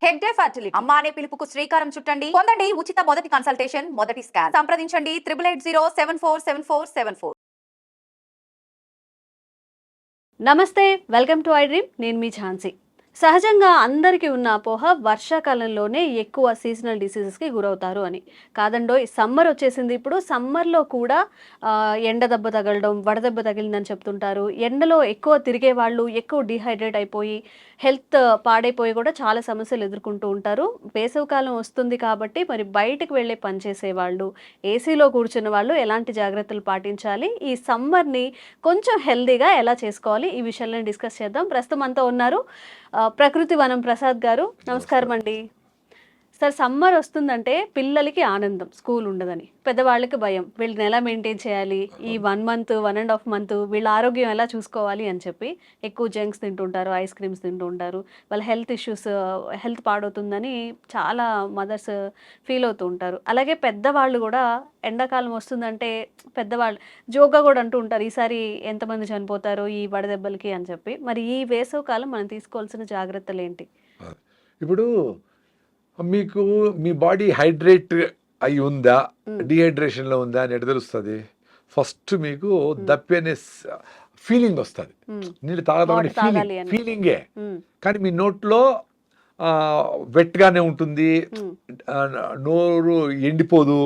Hegde fertility అమ్మ అనే పిలుపుకు శ్రీకారం చుట్టండి. పొందండి ఉచిత మొదటి కన్సల్టేషన్, మొదటి స్కాన్. సంప్రదించండి 8880747474. నమస్తే, వెల్కమ్ టు ఐ డ్రీమ్. నేను మీ ఝాన్సీ. సహజంగా అందరికీ ఉన్న అపోహ వర్షాకాలంలోనే ఎక్కువ సీజనల్ డిసీజెస్కి గురవుతారు అని. కాదండోయ్, సమ్మర్ వచ్చేసింది. ఇప్పుడు సమ్మర్లో కూడా ఎండ దెబ్బ తగలడం, వడదెబ్బ తగిలిందని చెప్తుంటారు. ఎండలో ఎక్కువ తిరిగే వాళ్ళు ఎక్కువ డిహైడ్రేట్ అయిపోయి హెల్త్ పాడైపోయి కూడా చాలా సమస్యలు ఎదుర్కొంటూ ఉంటారు. వేసవికాలం వస్తుంది కాబట్టి మరి బయటకు వెళ్ళే పని చేసేవాళ్ళు, ఏసీలో కూర్చున్న వాళ్ళు ఎలాంటి జాగ్రత్తలు పాటించాలి, ఈ సమ్మర్ని కొంచెం హెల్దీగా ఎలా చేసుకోవాలి, ఈ విషయాలను డిస్కస్ చేద్దాం. ప్రస్తుతం అంతా ఉన్నారు ప్రకృతి వనం ప్రసాద్ గారు. నమస్కారం అండి. సార్, సమ్మర్ వస్తుందంటే పిల్లలకి ఆనందం, స్కూల్ ఉండదని. పెద్దవాళ్ళకి భయం, వీళ్ళని ఎలా మెయింటైన్ చేయాలి, ఈ 1 మంత్ 1.5 మంత్ వీళ్ళ ఆరోగ్యం ఎలా చూసుకోవాలి అని చెప్పి ఎక్కువ జంక్స్ తింటుంటారు, ఐస్ క్రీమ్స్ తింటుంటారు. వాళ్ళ హెల్త్ పాడవుతుందని చాలా మదర్స్ ఫీల్ అవుతూ ఉంటారు. అలాగే పెద్దవాళ్ళు కూడా ఎండాకాలం వస్తుందంటే పెద్దవాళ్ళు జోక్గా కూడా అంటూ ఉంటారు, ఈసారి ఎంతమంది చనిపోతారో ఈ వడదెబ్బలకి అని చెప్పి. మరి ఈ వేసవికాలం మనం తీసుకోవాల్సిన జాగ్రత్తలు ఏంటి? ఇప్పుడు మీకు మీ బాడీ హైడ్రేట్ అయి ఉందా, డిహైడ్రేషన్లో ఉందా అని ఎట్లా తెలుస్తుంది? ఫస్ట్ మీకు దప్పి అనే ఫీలింగ్ వస్తుంది. నీళ్ళు తాగదామని ఫీలింగే, కానీ మీ నోట్లో వెట్గానే ఉంటుంది, నోరు ఎండిపోదు,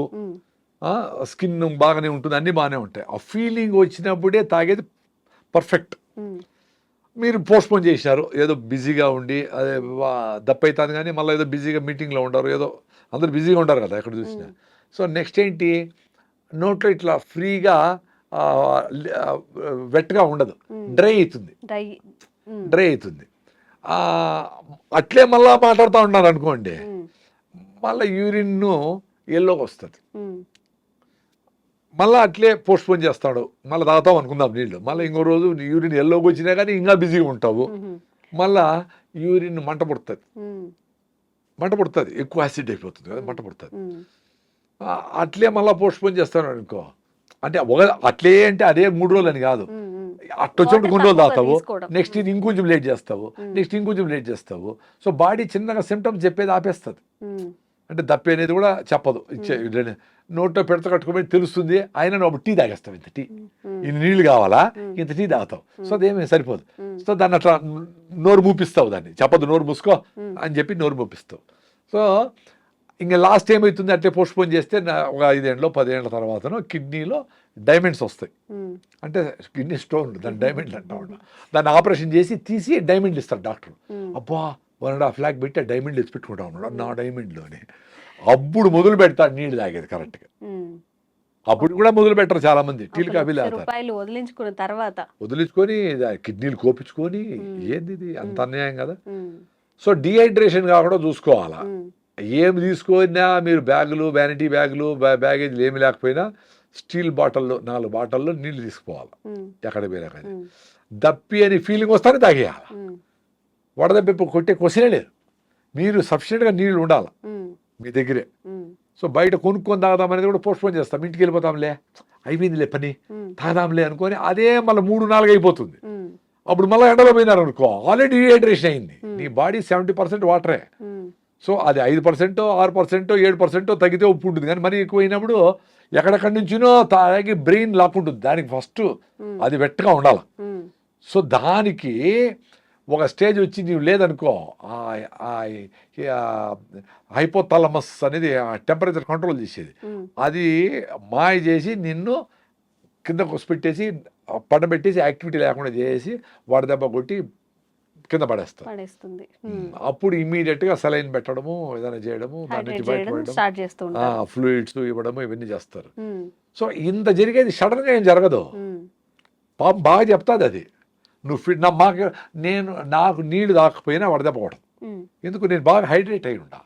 స్కిన్ బాగానే ఉంటుంది, అన్నీ బాగానే ఉంటాయి. ఆ ఫీలింగ్ వచ్చినప్పుడే తాగేది పర్ఫెక్ట్. మీరు పోస్ట్పోన్ చేశారు, ఏదో బిజీగా ఉండి అదే దప్పైతుంది, కానీ మళ్ళీ ఏదో బిజీగా మీటింగ్లో ఉంటారు, ఏదో అందరూ బిజీగా ఉంటారు కదా ఎక్కడ చూసినా. సో నెక్స్ట్ ఏంటి, నోట్లో ఇట్లా ఫ్రీగా వెట్గా ఉండదు, డ్రై అవుతుంది. అట్లే మళ్ళీ మాట్లాడుతూ ఉన్నారు అనుకోండి, మళ్ళీ యూరిన్ ఎల్లోకి వస్తుంది. మళ్ళీ అట్లే పోస్ట్పోన్ చేస్తాడు, మళ్ళీ తాగుతావు అనుకుందాం నీళ్ళు, మళ్ళీ ఇంకో రోజు యూరిన్ ఎల్లోకి వచ్చినా కానీ ఇంకా బిజీగా ఉంటావు, మళ్ళా యూరిన్ మంట పుడుతుంది, ఎక్కువ యాసిడ్ అయిపోతుంది కదా, మంట పుడుతుంది. అట్లే మళ్ళీ పోస్ట్పోన్ చేస్తాను అనుకో, అంటే అట్లే అంటే అదే 3 రోజులు అని కాదు, అట్టొచ్చి 3 రోజులు తాగుతావు, నెక్స్ట్ ఇది ఇంకొంచెం లేట్ చేస్తావు, సో బాడీ చిన్నగా సిమ్టమ్స్ చెప్పేది ఆపేస్తుంది. అంటే దప్పి అనేది కూడా చెప్పదు, నోట్లో పెడత కట్టుకోమని తెలుస్తుంది, అయినా నువ్వు టీ తాగేస్తావు, ఇంత టీ, ఇన్ని నీళ్ళు కావాలా, ఇంత టీ తాగుతావు, సో అదేమీ సరిపోదు. సో దాన్ని అట్లా నోరు మూపిస్తావు, దాన్ని చెప్పదు, నోరు మూసుకో అని చెప్పి నోరు మూపిస్తావు. సో ఇంకా లాస్ట్ ఏమవుతుంది, అట్లే పోస్ట్పోన్ చేస్తే ఒక 5 ఏళ్ళలో 10 ఏళ్ళ తర్వాతనో కిడ్నీలో డైమండ్స్ వస్తాయి. అంటే కిడ్నీ స్టోన్, దాన్ని డైమండ్ అంటా ఉంటా, దాన్ని ఆపరేషన్ చేసి తీసి డైమండ్లు ఇస్తారు డాక్టర్. అబ్బా 1.5 lakh పెట్టి ఆ డైమండ్లు తెచ్చి పెట్టుకుంటా ఉన్నాడు నా డైమండ్లోని. అప్పుడు మొదలు పెడతాడు నీళ్ళు తాగేది కరెక్ట్గా. అప్పుడు కూడా మొదలు పెట్టరు చాలా మంది, టీలు కాఫీలు వదిలించుకొని కిడ్నీలు కోపించుకొని, ఏంది ఇది అంత అన్యాయం కదా. సో డిహైడ్రేషన్ కాకుండా చూసుకోవాలా. ఏమి తీసుకున్నా మీరు బ్యాగులు, వ్యానిటీ బ్యాగులు, బ్యాగేజీలు ఏమి లేకపోయినా స్టీల్ బాటిల్లో 4 బాటిల్లో నీళ్లు తీసుకుపోవాలి ఎక్కడికి పోయినా కానీ. దప్పి అని ఫీలింగ్ వస్తానే తాగేయాలి. వడదెబ్బ కొట్టే క్వశ్చనే లేదు, మీరు సఫిషియెంట్గా నీళ్ళు ఉండాలి మీ దగ్గరే. సో బయట కొనుక్కొని తాగదాం అనేది కూడా పోస్ట్పోన్ చేస్తాం, ఇంటికి వెళ్ళిపోతాంలే, అయిపోయిందిలే పని, తాగదాంలే అనుకొని అదే మళ్ళీ 3-4 అయిపోతుంది. అప్పుడు మళ్ళీ ఎండలో పోయినారు అనుకో, ఆల్రెడీ డిహైడ్రేషన్ అయింది, నీ బాడీ 70% వాటరే. సో అది 5%, 6%, 7% తగ్గితే ఉప్పు ఉంటుంది, కానీ మరీ ఎక్కువ అయినప్పుడు ఎక్కడెక్కడి నుంచినో తాగి బ్రెయిన్ లాక్కుంటుంది. దానికి ఫస్ట్ అది వెట్టగా ఉండాలి. సో దానికి ఒక స్టేజ్ వచ్చి నీవు లేదనుకో, హైపోథాలమస్ అనేది టెంపరేచర్ కంట్రోల్ చేసేది, అది మాయ చేసి నిన్ను కింద పెట్టేసి పడబెట్టేసి యాక్టివిటీ లేకుండా చేసి వడదెబ్బ కొట్టి కింద పడేస్తుంది. అప్పుడు ఇమ్మీడియట్గా సెలైన్ పెట్టడము, ఏదైనా చేయడము, దాని నుంచి బయటపడడం, ఫ్లూయిడ్స్ ఇవ్వడము, ఇవన్నీ చేస్తారు. సో ఇంత జరిగేది సడన్గా ఏం జరగదు, పాపం బాగా చెప్తాది అది. నువ్వు నాకు నీళ్ళు తాకపోయినా వడదెబ్బ కొడదు. ఎందుకు, నేను బాగా హైడ్రేట్ అయి ఉంటా.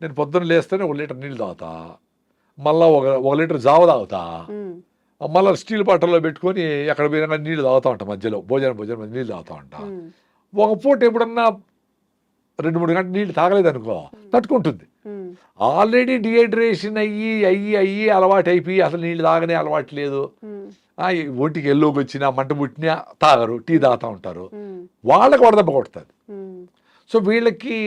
నేను పొద్దున్న లేస్తేనే 1 లీటర్ నీళ్ళు తాగుతా, మళ్ళీ 1 లీటర్ జావ తాగుతా, మళ్ళీ స్టీల్ బాటిల్లో పెట్టుకొని ఎక్కడ పోయినా నీళ్ళు తాగుతూ ఉంటా, మధ్యలో భోజనం నీళ్ళు తాగుతూ ఉంటా. ఒక పూట ఎప్పుడన్నా 2-3 గంటలు నీళ్ళు తాగలేదనుకో తట్టుకుంటుంది. ఆల్రెడీ డిహైడ్రేషన్ అయ్యి అలవాటు అయిపోయి అసలు నీళ్ళు తాగనే అలవాటు లేదు, ఒంటికి ఎల్లోకి వచ్చినా మంట పుట్టినా తాగరు, టీ తాగుతూ ఉంటారు, వాళ్ళకి వడదెబ్బ కొడుతుంది. సో వీళ్ళకి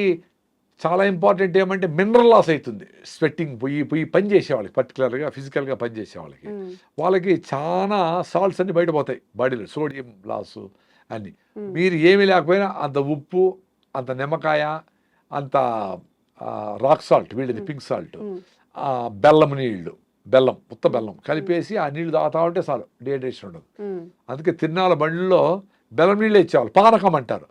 చాలా ఇంపార్టెంట్ ఏమంటే మినరల్ లాస్ అవుతుంది. స్వెట్టింగ్ పోయి పని చేసే వాళ్ళకి, పర్టికులర్గా ఫిజికల్గా పని చేసే వాళ్ళకి, వాళ్ళకి చాలా సాల్ట్స్ అన్ని బయటపోతాయి బాడీలో, సోడియం లాసు అన్ని. మీరు ఏమీ లేకపోయినా అంత ఉప్పు, అంత నిమ్మకాయ, అంత రాక్ సాల్ట్, వీళ్ళది పింక్ సాల్ట్, బెల్లం నీళ్ళు, ఉత్త బెల్లం కలిపేసి ఆ నీళ్ళు తాగుతా ఉంటే చాలు, డిహైడ్రేషన్ ఉండదు. అందుకే తిరునాళ్ళ బండిలో బెల్లం నీళ్ళు ఇచ్చేవాళ్ళు, పానకం అంటారు.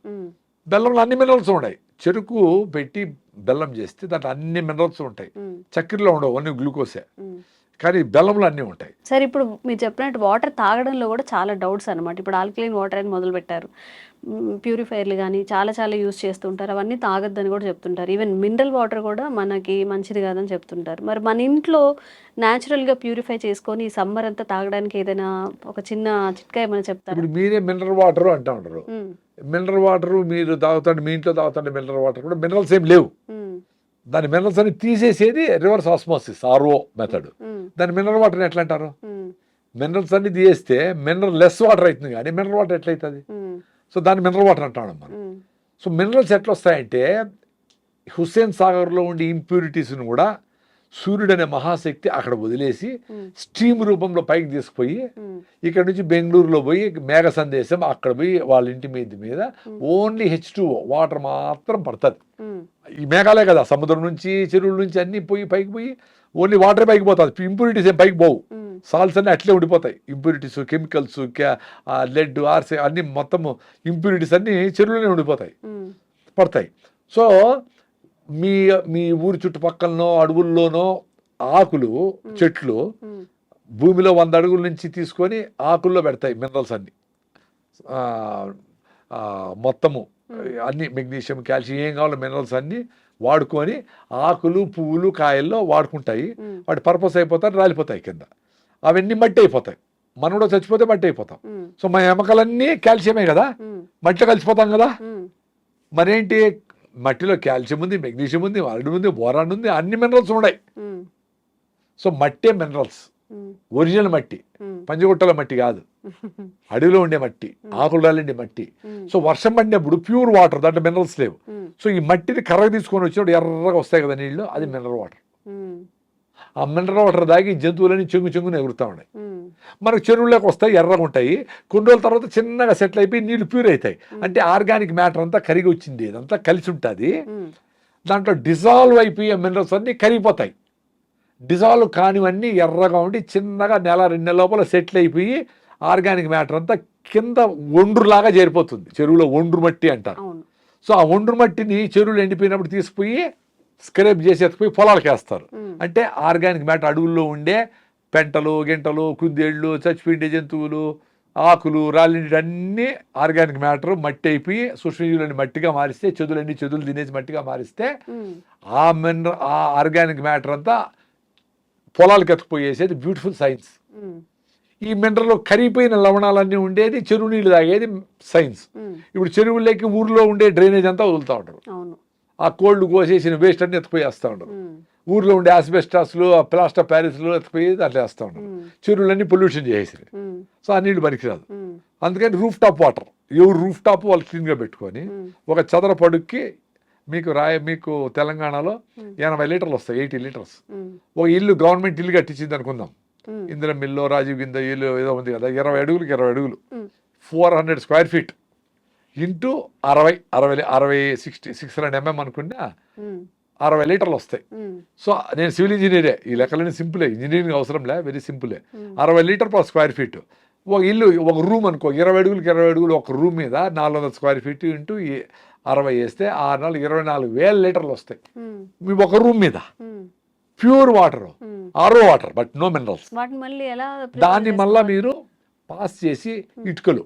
బెల్లంలో అన్ని మినరల్స్ ఉన్నాయి. చెరుకు పెట్టి బెల్లం చేస్తే దాంట్లో అన్ని మినరల్స్ ఉంటాయి. చక్కెరలో ఉండవు, అన్ని గ్లూకోసే, కానీ బెల్లంలో అన్నీ ఉంటాయి. సరే, ఇప్పుడు మీరు చెప్పినట్టు వాటర్ తాగడంలో కూడా చాలా డౌట్స్ అనమాట. ఇప్పుడు ఆల్కలైన్ వాటర్ అని మొదలు పెట్టారు, ప్యూరిఫైర్లు కానీ చాలా యూజ్ చేస్తుంటారు, అవన్నీ తాగొద్దని కూడా చెప్తుంటారు. ఈవెన్ మినరల్ వాటర్ కూడా మనకి మంచిది కాదని చెప్తుంటారు. మరి మన ఇంట్లో న్యాచురల్గా ప్యూరిఫై చేసుకొని ఈ సమ్మర్ అంతా తాగడానికి ఏదైనా ఒక చిన్న చిట్కా ఏమైనా చెప్తారు? ఇప్పుడు మీరే మినరల్ వాటర్ అంటూ ఉంటారు. మినరల్ వాటర్ మీరు తాగుతాండి, మీ ఇంట్లో తాగుతాండి మినరల్ వాటర్ కూడా మినరల్స్ ఏం లేవు. దాని మినరల్స్ అని తీసేసేది రివర్స్ ఆస్మోసిస్, ఆర్ఓ మెథడ్. దాని మినరల్ వాటర్ ఎట్లా అంటారు? మినరల్స్ అన్ని తీసేస్తే మినరల్ లెస్ వాటర్ అవుతుంది, కానీ మినరల్ వాటర్ ఎట్లయితుంది? సో దాన్ని మినరల్ వాటర్ అంటాం మనం. సో మినరల్స్ ఎట్లా వస్తాయంటే, హుస్సేన్ సాగర్లో ఉండే ఇంప్యూరిటీస్ని కూడా సూర్యుడు అనే మహాశక్తి అక్కడ వదిలేసి స్టీమ్ రూపంలో పైకి తీసుకుపోయి ఇక్కడ నుంచి బెంగళూరులో పోయి మేఘ సందేశం అక్కడ పోయి వాళ్ళ ఇంటి మీద ఓన్లీ H2O వాటర్ మాత్రం పడుతుంది. ఈ మేఘాలే కదా, సముద్రం నుంచి చెరువుల నుంచి అన్ని పైకి పోయి ఓన్లీ వాటర్ పైకి పోతుంది. ఇంప్యూరిటీస్ ఏం పైకి పోవు, సాల్ట్స్ అన్నీ అట్లే ఉండిపోతాయి. ఇంప్యూరిటీస్, కెమికల్స్, లెడ్, ఆర్సే అన్ని మొత్తం ఇంప్యూరిటీస్ అన్ని చెరువులోనే ఉండిపోతాయి, పడతాయి. సో మీ ఊరి చుట్టుపక్కలనో అడవుల్లోనో ఆకులు, చెట్లు భూమిలో 100 అడుగుల నుంచి తీసుకొని ఆకుల్లో పెడతాయి మినరల్స్ అన్ని, మొత్తము అన్ని మెగ్నీషియం, కాల్షియం ఏం కావాలో మినరల్స్ అన్ని వాడుకొని ఆకులు, పువ్వులు, కాయల్లో వాడుకుంటాయి. వాటి పర్పస్ అయిపోతాయి, రాలిపోతాయి కింద. అవన్నీ మట్టి అయిపోతాయి. మనం కూడా చచ్చిపోతే మట్టి అయిపోతాం. సో మన ఎముకలన్నీ కాల్షియమే కదా, మట్టిలో కలిసిపోతాం కదా. మరేంటి, మట్టిలో కాల్షియం ఉంది, మెగ్నీషియం ఉంది, ఐరన్ ఉంది, బోరాన్ ఉంది, అన్ని మినరల్స్ ఉన్నాయి. సో మట్టే మినరల్స్, ఒరిజినల్ మట్టి, పంచగుట్టల మట్టి కాదు, అడవిలో ఉండే మట్టి, ఆకులలో ఉండే మట్టి. సో వర్షం పడినప్పుడు ప్యూర్ వాటర్, దాంట్లో మినరల్స్ లేవు. సో ఈ మట్టిని కర్ర తీసుకొని వచ్చినప్పుడు ఎర్రగా వస్తాయి కదా నీళ్ళు, అది మినరల్ వాటర్. ఆ మినరల్ వాటర్ దాగి జంతువులని చెంగుని ఎగురుతూ ఉన్నాయి. మనకు చెరువులోకి వస్తాయి, ఎర్రగా ఉంటాయి. కొన్ని రోజుల తర్వాత చిన్నగా సెటిల్ అయిపోయి నీళ్ళు ప్యూర్ అవుతాయి. అంటే ఆర్గానిక్ మ్యాటర్ అంతా కరిగి వచ్చింది, ఇదంతా కలిసి ఉంటుంది. దాంట్లో డిజాల్వ్ అయిపోయే మినరల్స్ అన్నీ కరిగిపోతాయి. డిజాల్వ్ కానివన్నీ ఎర్రగా ఉండి చిన్నగా 1-2 నెలల లోపల సెటిల్ అయిపోయి ఆర్గానిక్ మ్యాటర్ అంతా కింద ఒండ్రులాగా చేరిపోతుంది. చెరువులో ఒండ్రు మట్టి అంటారు. సో ఆ ఒండ్రు మట్టిని చెరువులు ఎండిపోయినప్పుడు తీసుకుపోయి స్క్రేప్ చేసి ఎత్తుకుపోయి పొలాలకు వేస్తారు. అంటే ఆర్గానిక్ మ్యాటర్, అడవుల్లో ఉండే పెంటలు, గింటలు, కుందేళ్ళు, చచ్చిపోయిండే జంతువులు, ఆకులు, రాళ్ళని అన్నీ ఆర్గానిక్ మ్యాటర్ మట్టి అయిపోయి సూక్ష్మజీవులని మట్టిగా మారిస్తే, చెదులు తినేసి మట్టిగా మారిస్తే ఆ ఆర్గానిక్ మ్యాటర్ అంతా పొలాలకు ఎత్తుకుపోయేసేది బ్యూటిఫుల్ సైన్స్. ఈ మినరల్ కరిగిపోయిన లవణాలన్నీ ఉండేది చెరువు నీళ్ళు తాగేది సైన్స్. ఇప్పుడు చెరువుల్లోకి ఊర్లో ఉండే డ్రైనేజ్ అంతా వదులుతూ ఉంటారు. ఆ కోళ్ళు కోసేసిన వేస్ట్ అన్ని ఎత్తుకుపోయేస్తూ ఉంటారు. ఊర్లో ఉండే ఆస్బెస్టాస్లు, ప్లాస్టర్ ప్యారిస్లు ఎత్తుకుపోయి అట్లా వేస్తూ ఉంటారు. చెరువులన్నీ పొల్యూషన్ చేసేసి. సో ఆ నీళ్ళు పనికిరాదు. అందుకని రూఫ్ టాప్ వాటర్, ఎవరు రూఫ్ టాప్ వాళ్ళు క్లీన్గా పెట్టుకొని ఒక చదరపు అడుగుకి మీకు తెలంగాణలో 80 లీటర్లు వస్తాయి, 80 లీటర్స్. ఒక ఇల్లు గవర్నమెంట్ ఇల్లు కట్టించింది అనుకుందాం, ఇందిరా మిల్లో, రాజీవ్ గింద ఇల్లు ఏదో ఉంది కదా, 20 అడుగులకి 20 అడుగులు, 400 స్క్వేర్ ఫీట్ ఇంటూ 600 mm అనుకున్నా 60 లీటర్లు వస్తాయి. సో నేను సివిల్ ఇంజనీరే, ఈ లెక్కలన్నీ సింపులే, ఇంజనీరింగ్ అవసరంలే, వెరీ సింపులే. 60 లీటర్ పర్ స్క్వేర్ ఫీట్. ఒక ఇల్లు, ఒక రూమ్ అనుకో, 20 అడుగులకి 20 అడుగులు ఒక రూమ్ మీద 400 స్క్వేర్ ఫీట్ ఇంటూ 60 వేస్తే 24,000 లీటర్లు వస్తాయి మీ ఒక రూమ్ మీద. Pure water, RO water, but no minerals. దాన్ని మళ్ళీ మీరు పాస్ చేసి ఇటుకలు,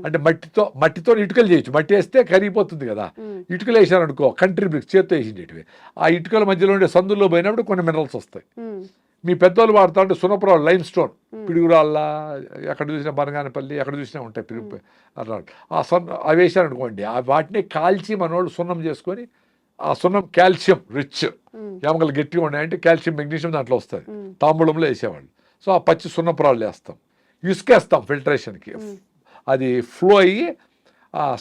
అంటే మట్టితో ఇటుకలు చేయొచ్చు. మట్టి వేస్తే కరిగిపోతుంది కదా, ఇటుకలు వేసారనుకో, కంట్రీ బ్రిక్స్ చేత్తో వేసిండేటివి, ఆ ఇటుకల మధ్యలో ఉండే సందుల్లో పోయినప్పుడు కొన్ని మినరల్స్ వస్తాయి. మీ పెద్దవాళ్ళు వాడుతూ ఉంటే సునపురాలు, లైమ్ స్టోన్, పిడుగురాళ్ళ, ఎక్కడ చూసినా బనగానపల్లి, ఎక్కడ చూసినా ఉంటాయి అట్లా. అవి వేసారనుకోండి, వాటిని కాల్చి మనోళ్ళు సున్నం చేసుకొని, ఆ సున్నం కాల్షియం రిచ్, ఎముకలు గట్టిగా ఉన్నాయంటే కాల్షియం, మెగ్నీషియం దాంట్లో వస్తుంది. తాంబూలంలో వేసేవాళ్ళు. సో ఆ పచ్చి సున్నపురాలు వేస్తాం, ఇసుకేస్తాం ఫిల్టరేషన్కి, అది ఫ్లో అయ్యి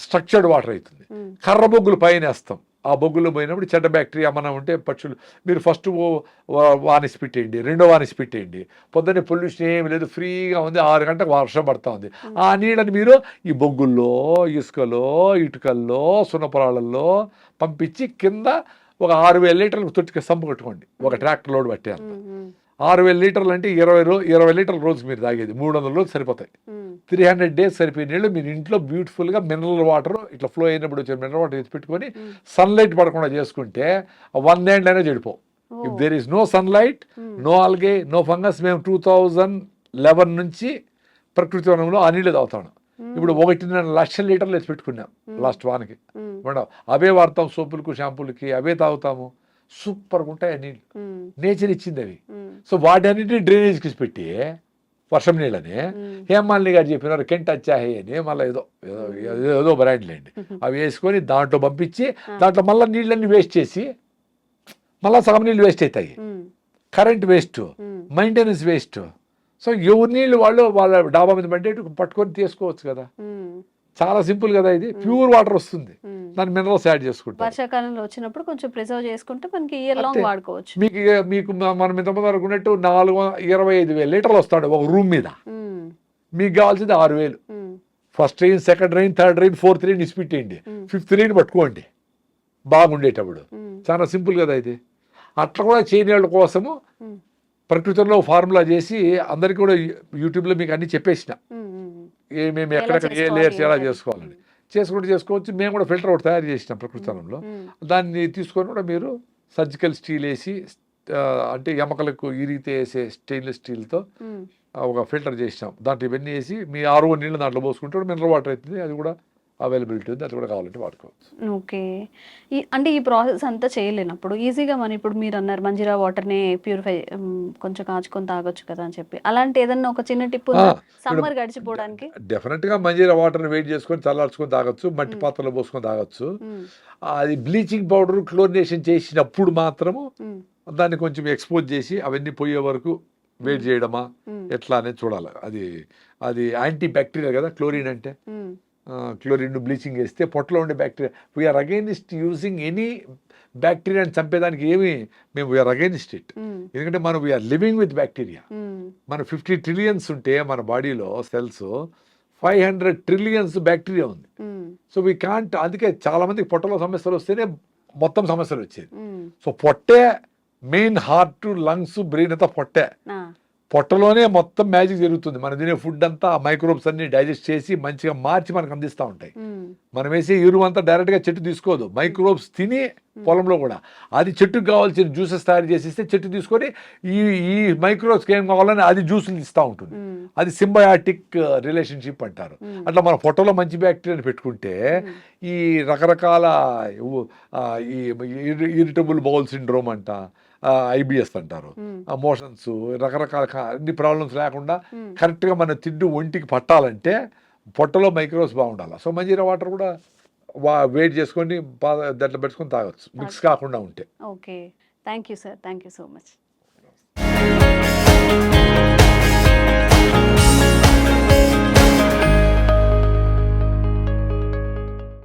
స్ట్రక్చర్డ్ వాటర్ అవుతుంది. కర్ర బొగ్గులు పైన వేస్తాం, ఆ బొగ్గులో పోయినప్పుడు చెడ్డ బ్యాక్టీరియా ఏమన్నా ఉంటే పక్షులు మీరు ఫస్ట్ వానిసి పెట్టేయండి, రెండో వానిసి పెట్టేయండి. పొద్దున్నే పొల్యూషన్ ఏమి లేదు, ఫ్రీగా ఉంది, 6 గంటలకు వర్షం పడతా ఉంది. ఆ నీళ్ళని మీరు ఈ బొగ్గుల్లో, ఇసుకలో, ఇటుకల్లో, సున్నపొలాలలో పంపించి కింద ఒక 6,000 లీటర్లకు తొట్టికి సంపు కట్టుకోండి, ఒక ట్రాక్టర్ లోడ్ పట్టేంత. 6,000 లీటర్లు అంటే 20 లీటర్ల రోజుకి మీరు తాగేది 300 రోజులు సరిపోతాయి. 300 డేస్ సరిపోయే నీళ్ళు మీరు ఇంట్లో బ్యూటిఫుల్గా మినరల్ వాటర్ ఇట్లా ఫ్లో అయినప్పుడు వచ్చే మినరల్ వాటర్ ఎత్తి పెట్టుకొని సన్లైట్ పడకుండా చేసుకుంటే 1 day అయినా చెడిపోవు. If there is no sunlight, no algae, no fungus. మేము 2011 నుంచి ప్రకృతి వనంలో ఆ నీళ్ళు తాగుతాను. ఇప్పుడు 1.5 లక్షల లీటర్లు ఎత్తి పెట్టుకున్నాం లాస్ట్ వానికి. మేడం అవే వాడతాం సోపులకు, షాంపూలకి, అవే తాగుతాము. సూపర్గా ఉంటాయి ఆ నీళ్ళు, నేచర్ ఇచ్చింది అవి. సో వాటి అన్నింటినీ డ్రైనేజ్కి పెట్టి వర్షం నీళ్ళని హేమాలిని గారు చెప్పినారు కెంట్ అచ్చాహే అని, మళ్ళీ ఏదో బ్రాండ్లేండి, అవి వేసుకొని దాంట్లో పంపించి దాంట్లో మళ్ళీ నీళ్ళన్నీ వేస్ట్ చేసి మళ్ళీ సగం నీళ్ళు వేస్ట్ అవుతాయి. Current waste, maintenance waste. So ఎవరి నీళ్ళు వాళ్ళ డాబా మీద పట్టుకొని తీసుకోవచ్చు కదా. చాలా సింపుల్ కదా, ఇది ప్యూర్ వాటర్ వస్తుంది, దాని మినరల్స్ యాడ్ చేసుకుంటాం. వర్షాకాలంలో వచ్చినప్పుడు కొంచెం ప్రిజర్వ్ చేసుకుంటే మనకి ఇయర్ లాంగ్ వాడుకోవచ్చు. మీకు మనం ఇంతమంది అనుకున్నట్టు 25,000 లీటర్లు వస్తాడు ఒక రూమ్ మీద. మీకు కావాల్సింది 6,000. First rain, second rain, third rain, fourth rain ఇసిపెట్టేయండి, ఫిఫ్త్ రెయిన్ పట్టుకోండి బాగుండేటప్పుడు. చాలా సింపుల్ కదా ఇది. అట్లా కూడా చేయని వాళ్ళ కోసము ప్రకృతిలో ఫార్ములా చేసి అందరికీ కూడా యూట్యూబ్లో మీకు అన్ని చెప్పేసిన, మేము ఎక్కడెక్కడ ఏ లేయర్స్ ఎలా చేసుకోవాలని చేసుకోవచ్చు. మేము కూడా ఫిల్టర్ ఒకటి తయారు చేసినాం ప్రకృతిలో. దాన్ని తీసుకొని కూడా మీరు సర్జికల్ స్టీల్ వేసి, అంటే ఎమకలకు ఇరిగితే వేసే స్టెయిన్లెస్ స్టీల్తో ఒక ఫిల్టర్ చేసినాం. దాంట్లో ఇవన్నీ వేసి మీ ఆరో నీళ్ళు దాంట్లో పోసుకుంటే మినరల్ వాటర్ అవుతుంది. అది కూడా అవైలబిలిటీ ఉంది, అది కూడా కావాలంటే వాడుకోవచ్చు. ఓకే. అంటే ఈ ప్రాసెస్ అంతా చేయలేనప్పుడు ఈజీగా మనం ఇప్పుడు మీరు అన్నారు మంజీరా వాటర్ని ప్యూరిఫై కొంచెం కాచుకొని తాగొచ్చు కదా అని చెప్పి, అలాంటి ఏదన్నా ఒక చిన్న టిప్ సమ్మర్ గడిచిపోవడానికి? డెఫినెట్గా మంజీరా వాటర్ని వెయిట్ చేసుకొని చల్లార్చుకొని తాగొచ్చు, మట్టి పాత్రలో పోసుకొని తాగొచ్చు. అది బ్లీచింగ్ పౌడర్ క్లోరినేషన్ చేసినప్పుడు మాత్రము దాన్ని కొంచెం ఎక్స్పోజ్ చేసి అవన్నీ పోయే వరకు వెయిట్ చేయడమా ఎట్లా అనేది చూడాలి. అది యాంటీ బ్యాక్టీరియా కదా క్లోరిన్ అంటే. క్లోరిన్ బ్లీచింగ్ వేస్తే పొట్టలో ఉండే bacteria, we're against using any బ్యాక్టీరియాని చంపేదానికి మేము వీఆర్ అగైనిస్ట్ ఇట్. ఎందుకంటే మనం వీఆర్ లివింగ్ విత్ బ్యాక్టీరియా. మన 50 ట్రిలియన్స్ ఉంటే మన బాడీలో సెల్స్ 500 ట్రిలియన్స్ బ్యాక్టీరియా ఉంది. సో వీ కాంట్, అందుకే చాలా మందికి పొట్టలో సమస్యలు వస్తేనే మొత్తం సమస్యలు వచ్చేది. సో పొట్టే మెయిన్, హార్ట్, లంగ్స్, బ్రెయిన్ అంతా పొట్టలోనే మొత్తం మ్యాజిక్ జరుగుతుంది. మనం తినే ఫుడ్ అంతా ఆ మైక్రోబ్స్ అన్ని డైజెస్ట్ చేసి మంచిగా మార్చి మనకు అందిస్తూ ఉంటాయి. మనం వేసే ఎరువు అంతా డైరెక్ట్గా చెట్టు తీసుకోదు, మైక్రోబ్స్ తిని పొలంలో కూడా అది చెట్టుకు కావాల్సిన జ్యూసెస్ తయారు చేసి ఇస్తే చెట్టు తీసుకొని ఈ మైక్రోబ్స్కి ఏం కావాలని అది జ్యూసులు ఇస్తూ ఉంటుంది. అది సింబయాటిక్ రిలేషన్షిప్ అంటారు. అట్లా మన పొట్టలో మంచి బ్యాక్టీరియాని పెట్టుకుంటే ఈ రకరకాల ఈ ఇరిటబుల్ బౌల్ సిండ్రోమ్ అంట, IBS అంటారు, మోషన్స్, రకరకాల అన్ని ప్రాబ్లమ్స్ లేకుండా కరెక్ట్గా మన తిండి ఒంటికి పట్టాలంటే పొట్టలో మైక్రోబ్స్ బాగుండాలి. సో మంజీరా వాటర్ కూడా వెయిట్ చేసుకొని దాంట్లో పెట్టుకొని తాగొచ్చు, మిక్స్ కాకుండా ఉంటే. Okay, thank you sir, thank you so much.